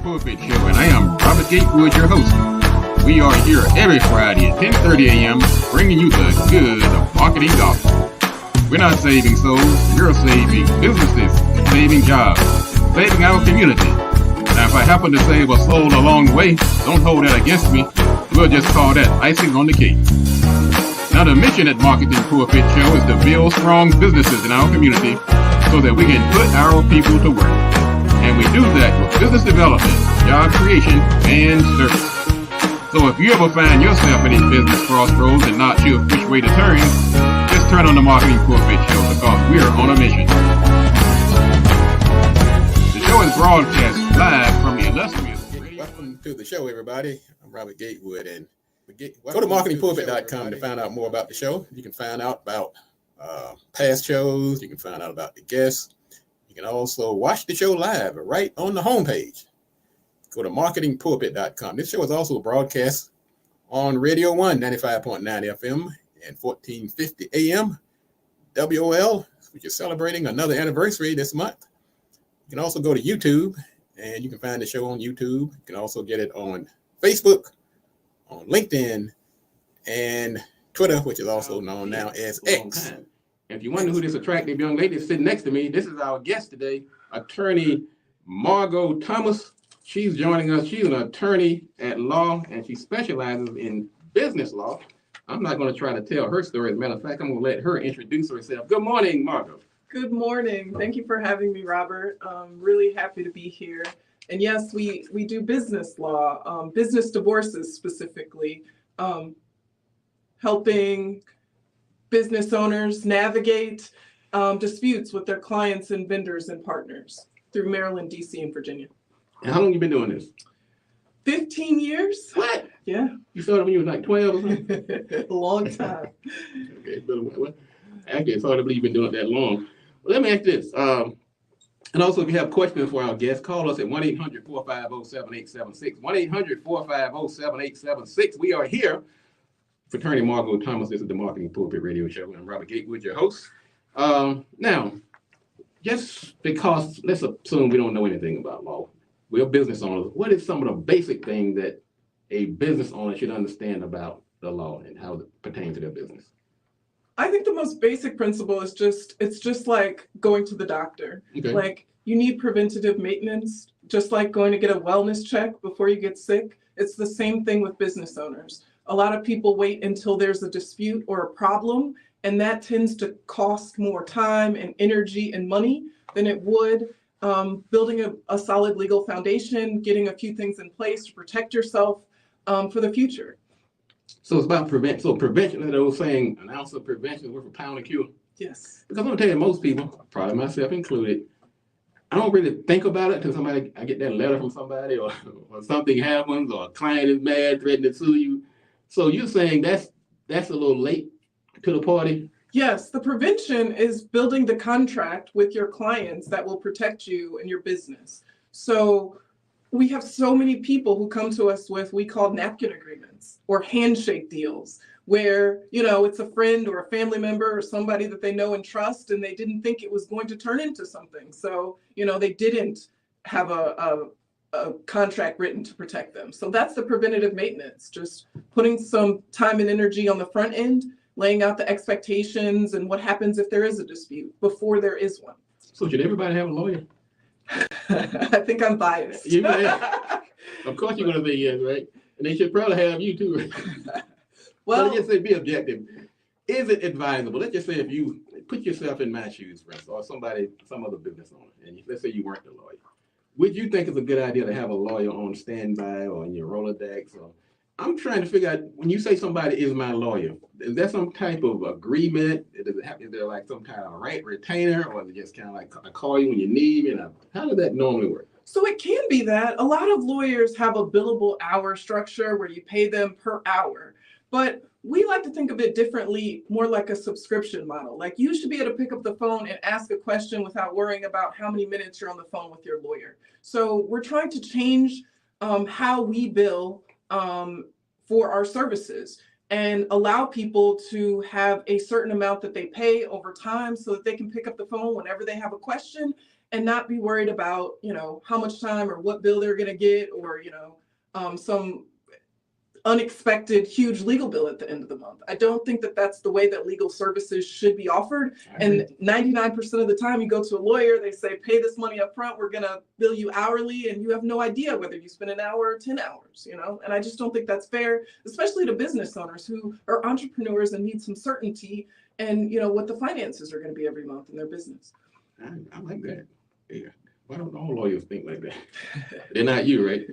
Pulpit Show, and I am Robert Gatewood, your host. We are here every Friday at 10:30 a.m. bringing you the good of marketing gospel. We're not saving souls, we're saving businesses, saving jobs, saving our community. Now, if I happen to save a soul along the way, don't hold that against me. We'll just call that icing on the cake. Now, the mission at Marketing Pulpit Show is to build strong businesses in our community so that we can put our people to work. And we do that with business development, job creation, and service. So if you ever find yourself in a business crossroads and not sure which way to turn, just turn on the Marketing Pulpit Show because we're on a mission. The show is broadcast live from the illustrious radio. Welcome to the show, everybody. I'm Robert Gatewood, and go to marketingpulpit.com to find out more about the show. You can find out about past shows. You can find out about the guests. You can also watch the show live right on the homepage. Go to marketingpulpit.com. This show is also broadcast on Radio 1, 95.9 FM and 1450 AM, WOL, which is celebrating another anniversary this month. You can also go to YouTube, and you can find the show on YouTube. You can also get it on Facebook, on LinkedIn, and Twitter, which is also known now as X. If you wonder who this attractive young lady is sitting next to me, this is our guest today, attorney Margot Thomas. She's joining us. She's an attorney at law, and she specializes in business law. I'm not going to try to tell her story. As a matter of fact, I'm going to let her introduce herself. Good morning, Margot. Good morning. Thank you for having me, Robert. Really happy to be here. And yes, we do business law, business divorces specifically, helping business owners navigate disputes with their clients and vendors and partners through Maryland, DC, and Virginia. And how long you been doing this? 15 years. What? Yeah. You started when you was like 12 or something? A long time. Okay, it's been a while. Actually, it's hard to believe you've been doing it that long. Well, let me ask this. And also, if you have questions for our guests, call us at 1-800-450-7876. 1-800-450-7876. We are here. Fraternity Margot Thomas. This is the Marketing Pulpit Radio Show. I'm Robert Gatewood, your host. Now, just because, let's assume we don't know anything about law. We're business owners. What is some of the basic things that a business owner should understand about the law and how it pertains to their business? I think the most basic principle is it's just like going to the doctor. Okay. Like you need preventative maintenance, just like going to get a wellness check before you get sick. It's the same thing with business owners. A lot of people wait until there's a dispute or a problem, and that tends to cost more time and energy and money than it would building a solid legal foundation, getting a few things in place to protect yourself for the future. So it's about prevention. So prevention, that old saying, an ounce of prevention is worth a pound of cure. Yes. Because I'm going to tell you, most people, probably myself included, I don't really think about it until I get that letter from somebody or something happens or a client is mad, threatening to sue you. So you're saying that's a little late to the party? Yes, the prevention is building the contract with your clients that will protect you and your business. So we have so many people who come to us with, we call napkin agreements or handshake deals, where, it's a friend or a family member or somebody that they know and trust, and they didn't think it was going to turn into something. So, they didn't have a contract written to protect them. So that's the preventative maintenance, just putting some time and energy on the front end, laying out the expectations and what happens if there is a dispute before there is one. So should everybody have a lawyer? I think I'm biased. Of course you're going to be yes, right? And they should probably have you too, right? Well, let's just say be objective. Is it advisable? Let's just say if you put yourself in my shoes, for instance, or some other business owner, and let's say you weren't the lawyer. Would you think it's a good idea to have a lawyer on standby or in your Rolodex? Or I'm trying to figure out, when you say somebody is my lawyer, is there some type of agreement? Is there like some kind of retainer, or is it just kind of like I call you when you need me? How does that normally work? So it can be that. A lot of lawyers have a billable hour structure where you pay them per hour. But we like to think of it differently, more like a subscription model. Like you should be able to pick up the phone and ask a question without worrying about how many minutes you're on the phone with your lawyer. So we're trying to change how we bill for our services and allow people to have a certain amount that they pay over time so that they can pick up the phone whenever they have a question and not be worried about, how much time or what bill they're going to get, or, some unexpected huge legal bill at the end of the month. I don't think that that's the way that legal services should be offered. And 99% of the time you go to a lawyer, they say, pay this money up front, we're going to bill you hourly, and you have no idea whether you spend an hour or 10 hours, and I just don't think that's fair, especially to business owners who are entrepreneurs and need some certainty and, what the finances are going to be every month in their business. I like that. Yeah. Why don't all lawyers think like that? They're not you, right?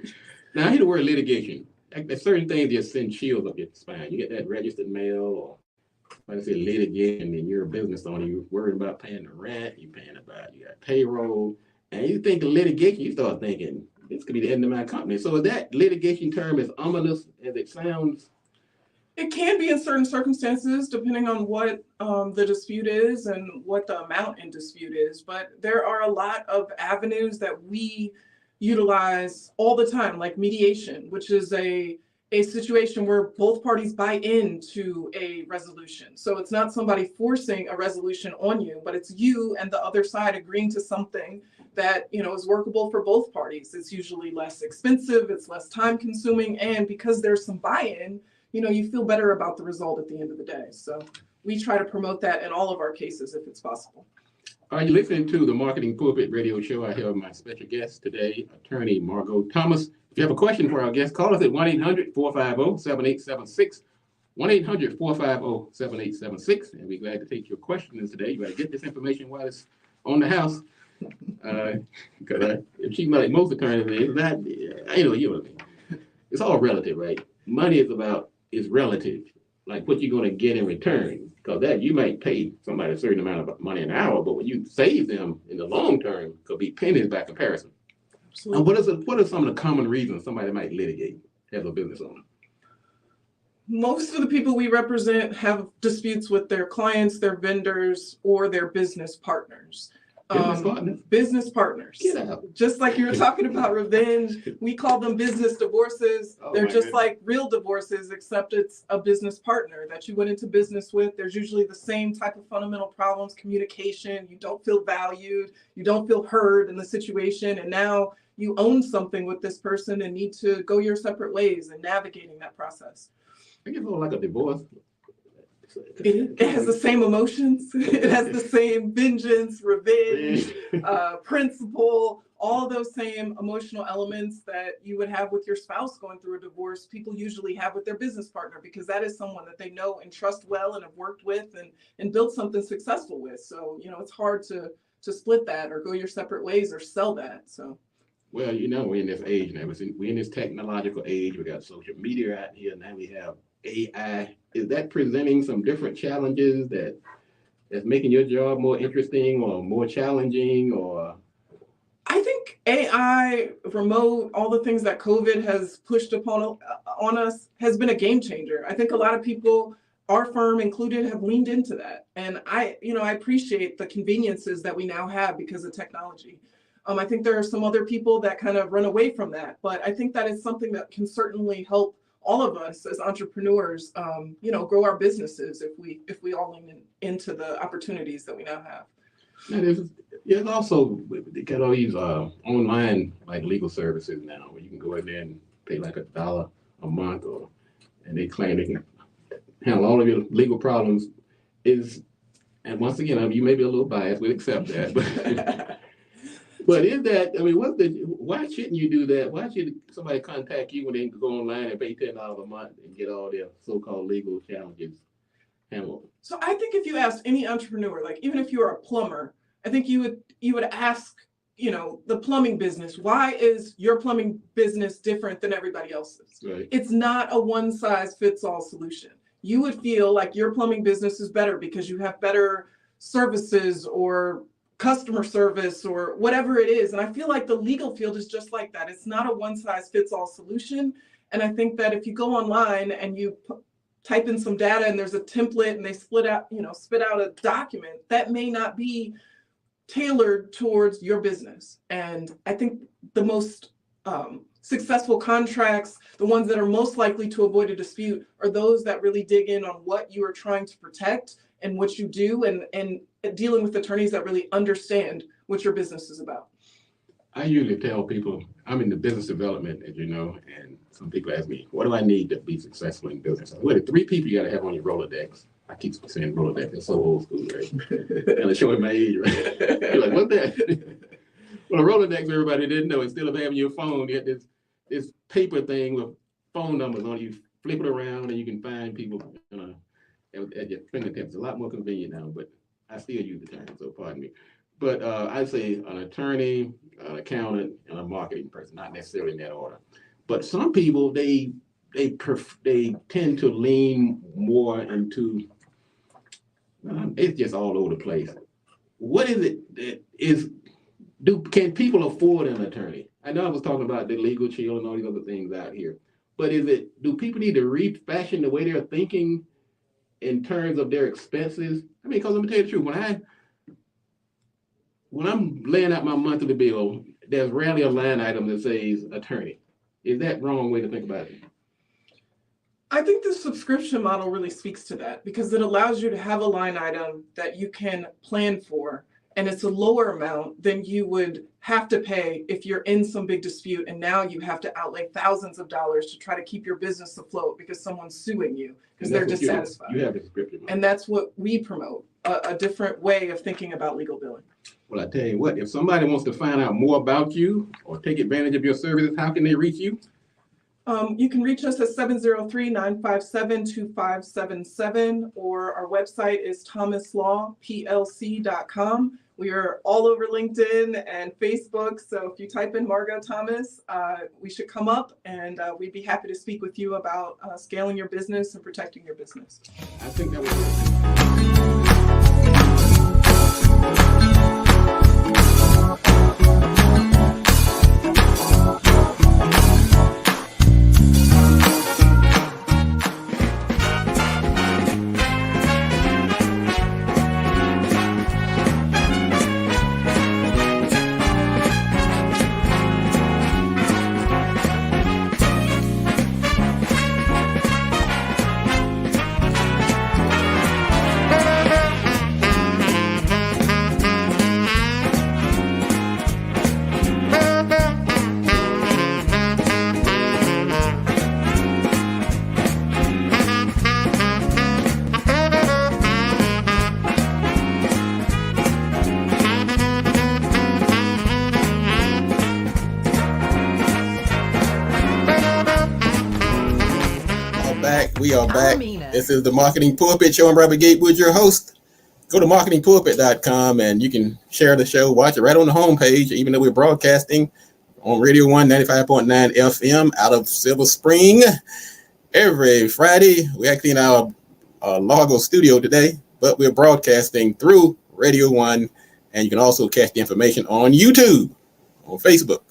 Now, I hear the word litigation. There's certain things just send chills up your spine. You get that registered mail, or like I said, litigation, and you're a business owner, you're worried about paying the rent, you got payroll, and you think of litigation, you start thinking, this could be the end of my company. So is that litigation term as ominous as it sounds? It can be in certain circumstances, depending on what the dispute is and what the amount in dispute is. But there are a lot of avenues that we utilize all the time, like mediation, which is a situation where both parties buy into a resolution. So it's not somebody forcing a resolution on you, but it's you and the other side agreeing to something that is workable for both parties. It's usually less expensive, it's less time consuming, and because there's some buy-in, you feel better about the result at the end of the day. So we try to promote that in all of our cases if it's possible. Are you listening to the Marketing Pulpit Radio Show? I have my special guest today, attorney Margot Thomas. If you have a question for our guest, call us at 1-800-450-7876, 1-800-450-7876, and we're glad to take your questions today. You got to get this information while it's on the house, because it seems like most attorneys, you know what I mean. It's all relative, right? Money is relative, like what you're going to get in return. Because that you might pay somebody a certain amount of money an hour, but when you save them in the long term, could be pennies by comparison. Absolutely. And what are some of the common reasons somebody might litigate as a business owner? Most of the people we represent have disputes with their clients, their vendors, or their business partners. Business partners. Get out. Just like you were talking about revenge, we call them business divorces. They're just like real divorces, except it's a business partner that you went into business with. There's usually the same type of fundamental problems, communication. You don't feel valued. You don't feel heard in the situation. And now you own something with this person and need to go your separate ways and navigating that process. I guess it's like a divorce. It has the same emotions. It has the same vengeance, revenge, principle, all those same emotional elements that you would have with your spouse going through a divorce. People usually have with their business partner, because that is someone that they know and trust well and have worked with and built something successful with. So, it's hard to split that or go your separate ways or sell that. So. Well, we're in this age now. We're in this technological age. We got social media out here. Now we have AI. Is that presenting some different challenges that's making your job more interesting or more challenging? Or I think AI, remote, all the things that COVID has pushed on us has been a game changer. I think a lot of people, our firm included, have leaned into that. And I appreciate the conveniences that we now have because of technology. I think there are some other people that kind of run away from that, but I think that is something that can certainly help all of us as entrepreneurs, grow our businesses if we all lean into the opportunities that we now have. And there's also, they got all these online like legal services now where you can go in there and pay like $1 a month, and they claim they can handle all of your legal problems. And once again, you may be a little biased, we accept that, but is that, why shouldn't you do that? Why should somebody contact you when they can go online and pay $10 a month and get all their so-called legal challenges handled? So I think if you asked any entrepreneur, like even if you were a plumber, I think you would ask, the plumbing business, why is your plumbing business different than everybody else's? Right. It's not a one-size-fits-all solution. You would feel like your plumbing business is better because you have better services or customer service or whatever it is. And I feel like the legal field is just like that. It's not a one-size-fits-all solution. And I think that if you go online and you type in some data and there's a template and they spit out a document, that may not be tailored towards your business. And I think the most successful contracts, the ones that are most likely to avoid a dispute, are those that really dig in on what you are trying to protect and what you do, and dealing with attorneys that really understand what your business is about? I usually tell people I'm in the business development, as you know, and some people ask me, what do I need to be successful in business? What are 3 people you got to have on your Rolodex? I keep saying Rolodex. It's so old school, right? And it's showing my age, right? You're like, what's that? Well, a Rolodex, everybody didn't know. Instead of having your phone, you had this paper thing with phone numbers on it. You flip it around and you can find people at your fingertips. A lot more convenient now, but I still use the term, so pardon me. But I'd say an attorney, an accountant, and a marketing person, not necessarily in that order. But some people, they tend to lean more into, it's just all over the place. What is it that can people afford an attorney? I know I was talking about the legal chill and all these other things out here, but do people need to refashion the way they're thinking in terms of their expenses? I mean, because I'm gonna tell you the truth, when I'm laying out my monthly bill, there's rarely a line item that says attorney. Is that the wrong way to think about it? I think the subscription model really speaks to that because it allows you to have a line item that you can plan for, and it's a lower amount than you would have to pay if you're in some big dispute and now you have to outlay thousands of dollars to try to keep your business afloat because someone's suing you because they're dissatisfied. You have the subscription model. And that's what we promote, a different way of thinking about legal billing. Well, I tell you what, if somebody wants to find out more about you or take advantage of your services, how can they reach you? You can reach us at 703-957-2577, or our website is thomaslawplc.com. We are all over LinkedIn and Facebook, so if you type in Margot Thomas, we should come up, and we'd be happy to speak with you about scaling your business and protecting your business. I think that was We are back. This is the Marketing Pulpit Show. I'm Robert Gatewood, your host. Go to marketingpulpit.com and you can share the show. Watch it right on the homepage, even though we're broadcasting on Radio 1 95.9 FM out of Silver Spring every Friday. We're actually in our Largo studio today, but we're broadcasting through Radio 1, and you can also catch the information on YouTube, on Facebook.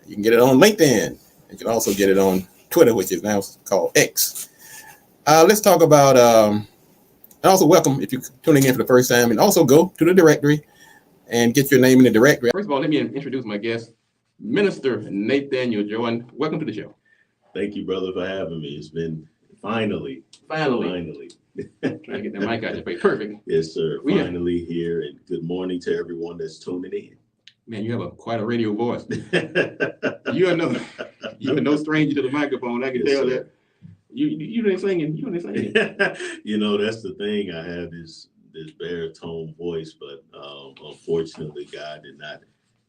You can get it on LinkedIn. You can also get it on Twitter, which is now called X. Let's talk about, and also welcome if you're tuning in for the first time, and also go to the directory and get your name in the directory. First of all, let me introduce my guest, Minister Nathaniel Jordan. Welcome to the show. Thank you, brother, for having me. It's been finally. Trying to get the mic out your face. Perfect. Yes, sir. Finally here, and good morning to everyone that's tuning in. Man, you have quite a radio voice. You are no stranger to the microphone. I can tell that. You ain't singing. You ain't singing. You know, that's the thing. I have this baritone voice, but unfortunately, God did not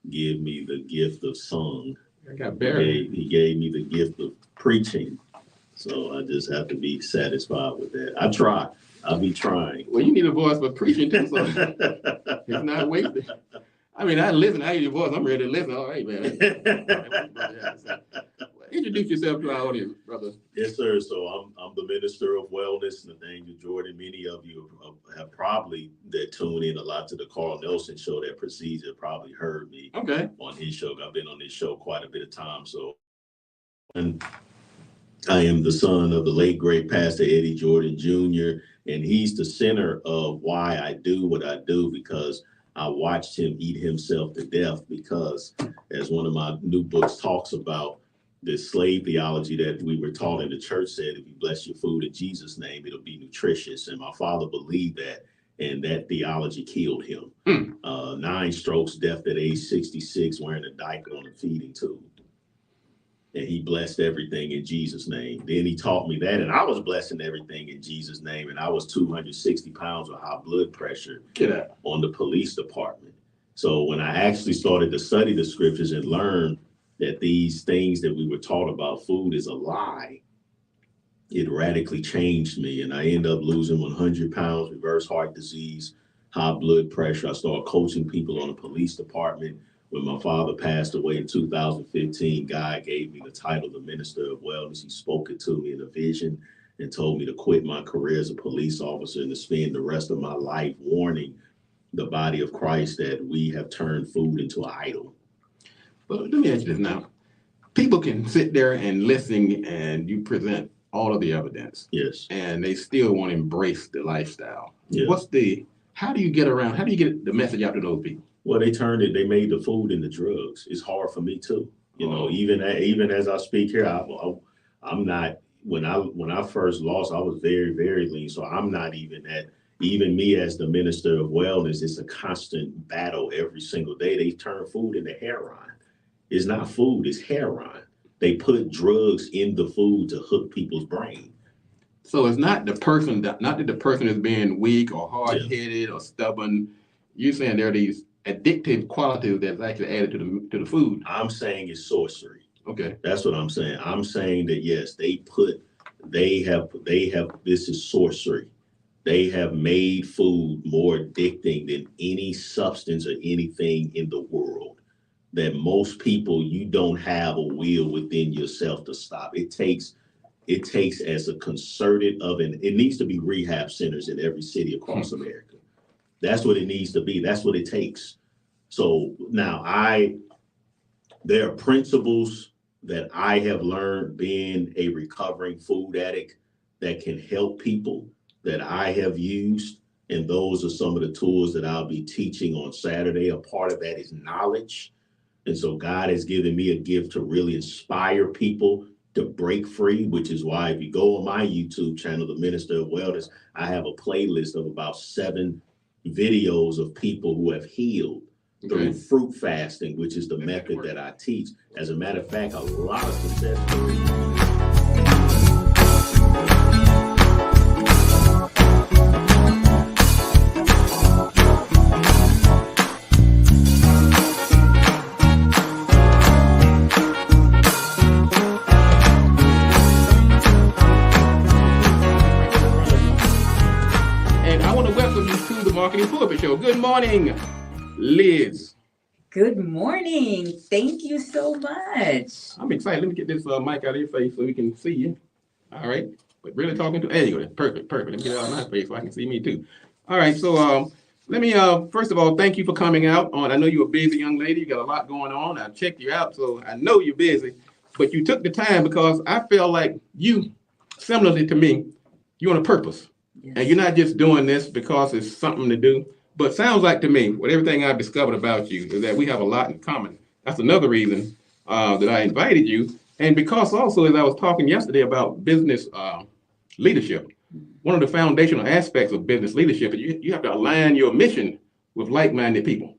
give me the gift of song. I got baritone. He gave me the gift of preaching. So I just have to be satisfied with that. I try. I'll be trying. Well, you need a voice for preaching too, so it's not wasted. I mean, I listen. I hear your voice. I'm ready to listen. All right, man. Introduce yourself to our audience, brother. Yes, sir. So I'm the Minister of Wellness, Nathaniel Jordan. Many of you have probably that tune in a lot to the Carl Nelson show that precedes it. Probably heard me on his show. I've been on this show quite a bit of time. So, and I am the son of the late great Pastor Eddie Jordan Jr. And he's the center of why I do what I do, because I watched him eat himself to death, because as one of my new books talks about, this slave theology that we were taught in the church said, if you bless your food in Jesus' name, it'll be nutritious. And my father believed that. and that theology killed him. 9 strokes, death at age 66, wearing a diaper on a feeding tube. And he blessed everything in Jesus' name. Then he taught me that, and I was blessing everything in Jesus' name, and I was 260 pounds of high blood pressure on the police department. So when I actually started to study the scriptures and learn that these things that we were taught about food is a lie, it radically changed me. And I ended up losing 100 pounds, reverse heart disease, high blood pressure. I started coaching people on the police department. When my father passed away in 2015, God gave me the title, the Minister of Wellness. He spoke it to me in a vision and told me to quit my career as a police officer and to spend the rest of my life warning the body of Christ that we have turned food into an idol. But let me ask you this now. People can sit there and listen and you present all of the evidence. Yes. And they still want to embrace the lifestyle. Yeah. How do you get the message out to those people? Well, they made the food into drugs. It's hard for me too. You know, even as I speak here, I'm not, when I first lost, I was very, very lean. So I'm not even me as the Minister of Wellness, it's a constant battle every single day. They turn food into heroin. It's not food, it's heroin. They put drugs in the food to hook people's brain. So it's not that the person is being weak or hard-headed or stubborn. You're saying there are these addictive qualities that's actually added to the food. I'm saying it's sorcery. Okay. That's what I'm saying. I'm saying that yes, this is sorcery. They have made food more addicting than any substance or anything in the world. That most people, you don't have a will within yourself to stop. It takes as a concerted it needs to be rehab centers in every city across America. That's what it needs to be. That's what it takes. So now there are principles that I have learned being a recovering food addict that can help people that I have used. And those are some of the tools that I'll be teaching on Saturday. A part of that is knowledge. And so God has given me a gift to really inspire people to break free, which is why if you go on my YouTube channel, The Minister of Wellness, I have a playlist of about 7 videos of people who have healed through fruit fasting, which is the method that I teach. As a matter of fact, a lot of success stories. Marketing Pulpit Show. Good morning, Liz. Good morning. Thank you so much. I'm excited. Let me get this mic out of your face so we can see you. All right. But really talking to, there you go. Perfect. Let me get it out of my face so I can see me too. All right. So let me, first of all, thank you for coming out on. I know you're a busy young lady. You got a lot going on. I checked you out, so I know you're busy. But you took the time because I feel like you, similarly to me, you're on a purpose. Yes. And you're not just doing this because it's something to do, but sounds like to me, with everything I've discovered about you, is that we have a lot in common. That's another reason that I invited you. And because also, as I was talking yesterday about business leadership, one of the foundational aspects of business leadership is you have to align your mission with like-minded people.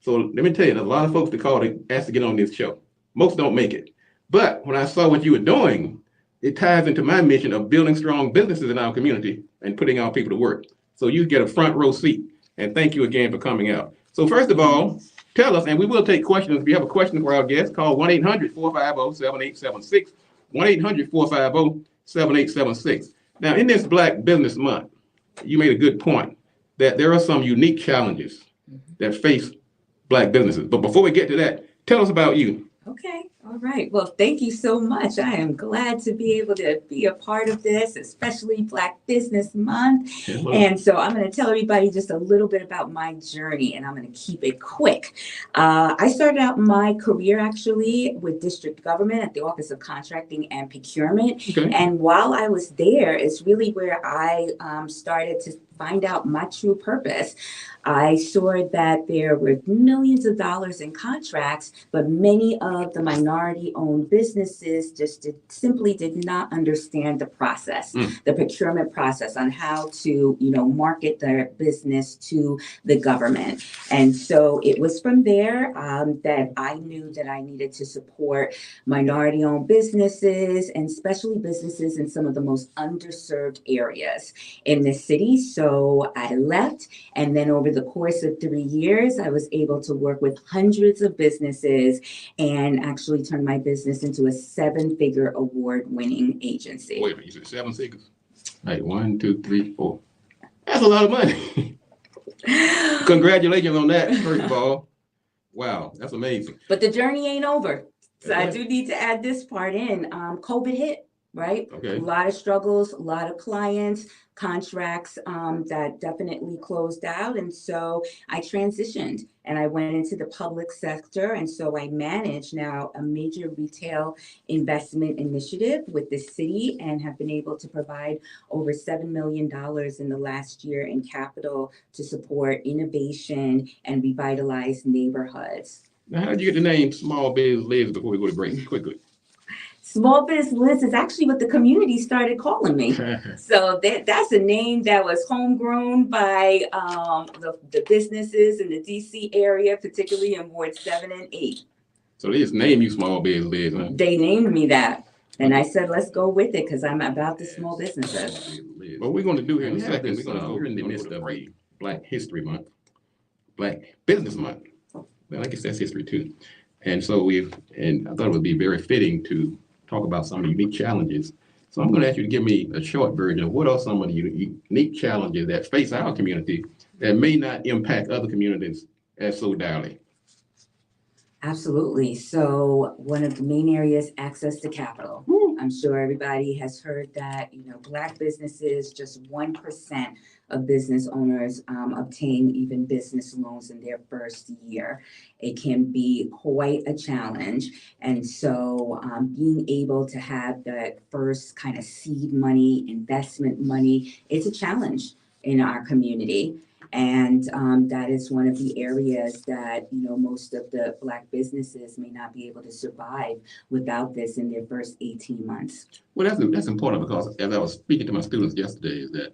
So let me tell you, there's a lot of folks that ask to get on this show. Most don't make it. But when I saw what you were doing, it ties into my mission of building strong businesses in our community and putting our people to work. So you get a front row seat. And thank you again for coming out. So first of all, tell us, and we will take questions. If you have a question for our guests, call 1-800-450-7876, 1-800-450-7876. Now, in this Black Business Month, you made a good point that there are some unique challenges that face Black businesses. But before we get to that, tell us about you. Okay. All right. Well, thank you so much. I am glad to be able to be a part of this, especially Black Business Month. Hello. And so I'm going to tell everybody just a little bit about my journey, and I'm going to keep it quick. I started out my career actually with district government at the Office of Contracting and Procurement. Okay. And while I was there, it's really where I started to find out my true purpose. I saw that there were millions of dollars in contracts, but many of the minority-owned businesses just simply did not understand the process, the procurement process on how to, market their business to the government. And so it was from there that I knew that I needed to support minority-owned businesses, and especially businesses in some of the most underserved areas in the city. So I left, and then over the course of 3 years, I was able to work with hundreds of businesses and actually turn my business into a 7-figure award-winning agency. Wait a minute, you said 7 figures? Right, 1, 2, 3, 4. That's a lot of money. Congratulations on that, first of all. Wow, that's amazing. But the journey ain't over. So I do need to add this part in. COVID hit, right? Okay. A lot of struggles, a lot of clients, contracts that definitely closed out. And so I transitioned and I went into the public sector. And so I manage now a major retail investment initiative with the city and have been able to provide over $7 million in the last year in capital to support innovation and revitalize neighborhoods. Now, how did you get the name Small Biz Liz before we go to break? Quickly. Small Biz Liz is actually what the community started calling me. So that's a name that was homegrown by the businesses in the DC area, particularly in Ward 7 and 8. So they just named you Small Biz Liz, huh? They named me that. And I said, let's go with it because I'm about the small businesses. What we're going to do here in a second, we're in the midst of a Black History Month, Black Business Month. Well, I guess that's history too. And so I thought it would be very fitting to talk about some of the unique challenges. So I'm going to ask you to give me a short version of what are some of the unique challenges that face our community that may not impact other communities as so direly. Absolutely. So one of the main areas, access to capital. I'm sure everybody has heard that, Black businesses, just 1% of business owners obtain even business loans in their first year. It can be quite a challenge. And so being able to have that first kind of seed money, investment money, it's a challenge in our community. And that is one of the areas that, most of the Black businesses may not be able to survive without this in their first 18 months. Well, that's important because as I was speaking to my students yesterday, is that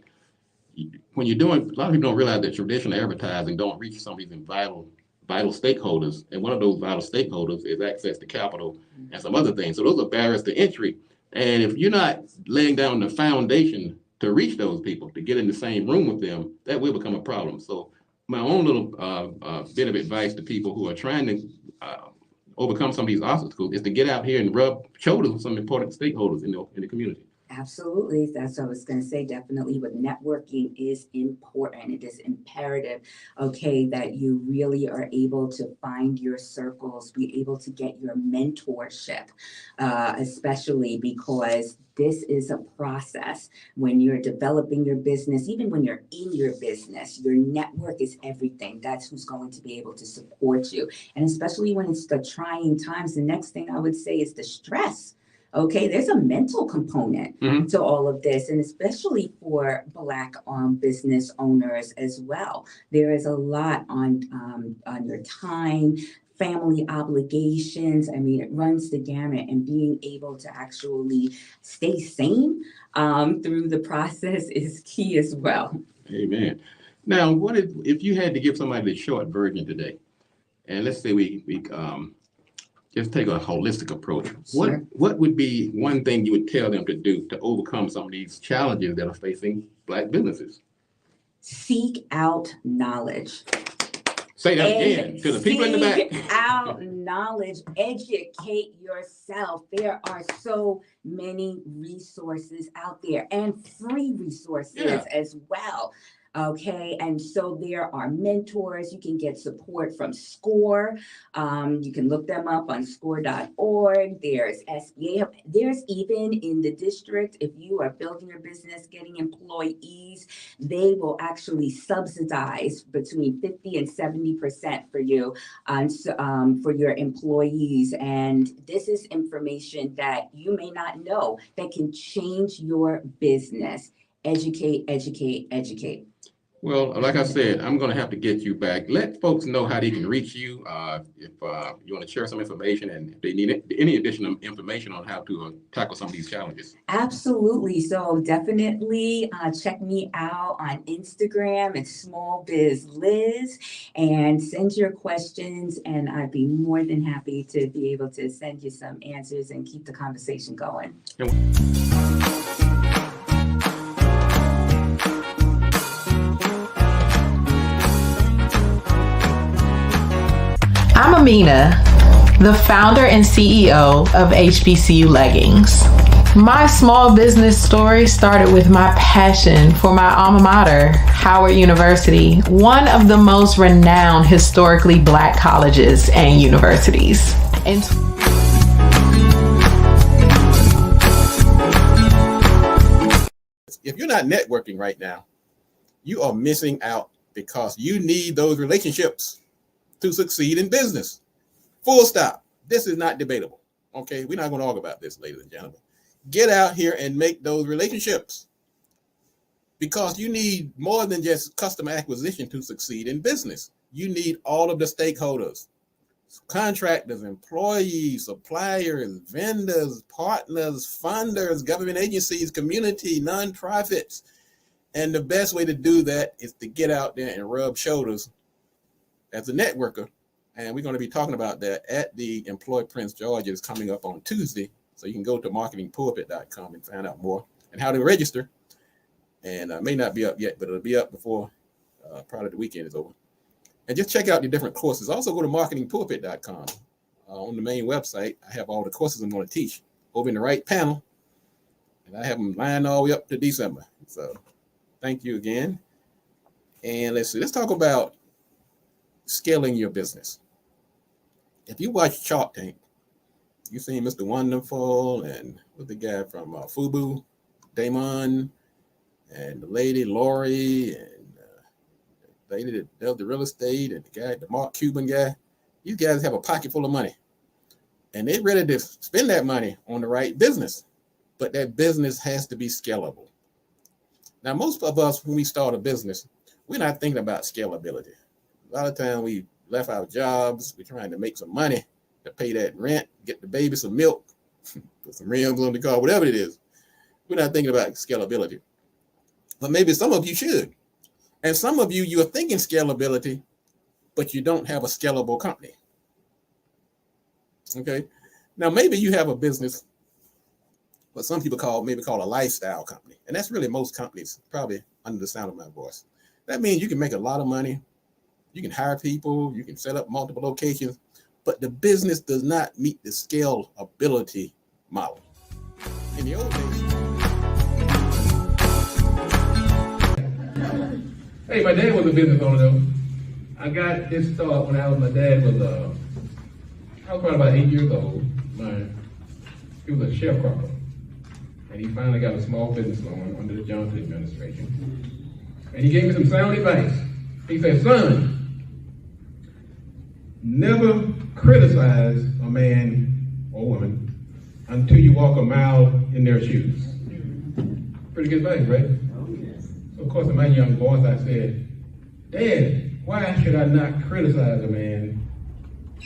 when you're doing, a lot of people don't realize that traditional advertising don't reach some of these vital stakeholders. And one of those vital stakeholders is access to capital and some other things. So those are barriers to entry. And if you're not laying down the foundation to reach those people, to get in the same room with them, that will become a problem. So my own little bit of advice to people who are trying to overcome some of these obstacles is to get out here and rub shoulders with some important stakeholders in the community. Absolutely. That's what I was going to say. Definitely. But networking is important. It is imperative, that you really are able to find your circles, be able to get your mentorship, especially because this is a process when you're developing your business, even when you're in your business, your network is everything. That's who's going to be able to support you. And especially when it's the trying times, the next thing I would say is the stress. There's a mental component to all of this, and especially for Black business owners as well. There is a lot on your time, family obligations. I mean, it runs the gamut, and being able to actually stay sane through the process is key as well. Amen. Now, what if you had to give somebody the short version today, and let's say we just take a holistic approach. Sure. What would be one thing you would tell them to do to overcome some of these challenges that are facing Black businesses? Seek out knowledge. Say that again to the people in the back. Seek out knowledge. Educate yourself. There are so many resources out there and free resources as well. And so there are mentors. You can get support from SCORE. You can look them up on score.org. There's SBA. There's even in the district, if you are building your business, getting employees, they will actually subsidize between 50 and 70% for you for your employees. And this is information that you may not know that can change your business. Educate, educate, educate. Well, like I said, I'm going to have to get you back. Let folks know how they can reach you. If you want to share some information and if they need any additional information on how to tackle some of these challenges. Absolutely. So definitely check me out on Instagram. It's Small Biz Liz, and send your questions, and I'd be more than happy to be able to send you some answers and keep the conversation going. I'm Amina, the founder and CEO of HBCU Leggings. My small business story started with my passion for my alma mater, Howard University, one of the most renowned historically Black colleges and universities. If you're not networking right now, you are missing out because you need those relationships to succeed in business. Full stop. This is not debatable. Okay, we're not going to argue about this, ladies and gentlemen. Get out here and make those relationships, because you need more than just customer acquisition to succeed in business. You need all of the stakeholders, contractors, employees, suppliers, vendors, partners, funders, government agencies, community, nonprofits. And the best way to do that is to get out there and rub shoulders as a networker. And we're going to be talking about that at the Employ Prince George. It's coming up on Tuesday. So you can go to marketingpulpit.com and find out more and how to register. And may not be up yet, but it'll be up before probably the weekend is over. And just check out the different courses. Also go to marketingpulpit.com. On the main website, I have all the courses I'm going to teach over in the right panel. And I have them lined all the way up to December. So thank you again. And let's talk about scaling your business. If you watch Shark Tank, you seen Mr. Wonderful and with the guy from Fubu, Damon, and the lady Lori, and the lady that does the real estate, and the guy, the Mark Cuban guy. These guys have a pocket full of money, and they're ready to spend that money on the right business, but that business has to be scalable. Now, most of us, when we start a business, we're not thinking about scalability. A lot of times we left our jobs, we're trying to make some money to pay that rent, get the baby some milk, put some rims on the car, whatever it is. We're not thinking about scalability. But maybe some of you should. And some of you, you're thinking scalability, but you don't have a scalable company. Okay. Now, maybe you have a business, what some people call a lifestyle company. And that's really most companies, probably under the sound of my voice. That means you can make a lot of money. You can hire people, you can set up multiple locations, but the business does not meet the scalability model. In the old days. Hey, my dad was a business owner though. I got this start when my dad was I was probably about 8 years old. He was a sharecropper. And he finally got a small business loan under the Johnson administration. And he gave me some sound advice. He said, son, never criticize a man or woman until you walk a mile in their shoes. Pretty good advice, right? So of course, in my young voice, I said, Dad, why should I not criticize a man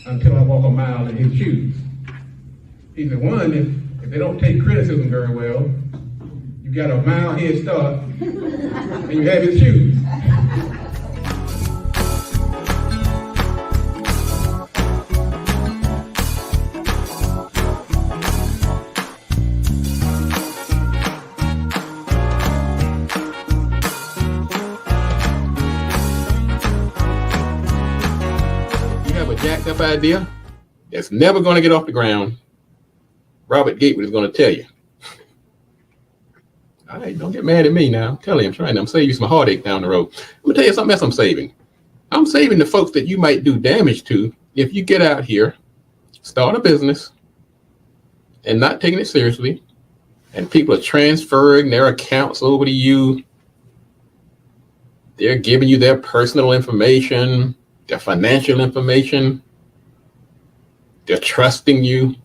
until I walk a mile in his shoes? He said, one, if they don't take criticism very well, you got a mile head start and you have his shoes. Jacked up idea that's never going to get off the ground, Robert Gatewood is going to tell you. All right, don't get mad at me now. Tell him I'm saving you some heartache down the road. I'm going to tell you something else I'm saving. I'm saving the folks that you might do damage to if you get out here, start a business, and not taking it seriously, and people are transferring their accounts over to you. They're giving you their personal information, their financial information. They're trusting you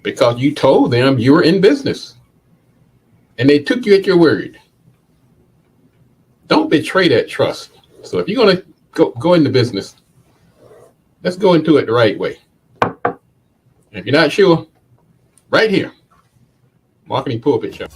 because you told them you were in business and they took you at your word. don't betray that trust. So if you're going to go into business, let's go into it the right way. If you're not sure, right here, Marketing Pulpit Show.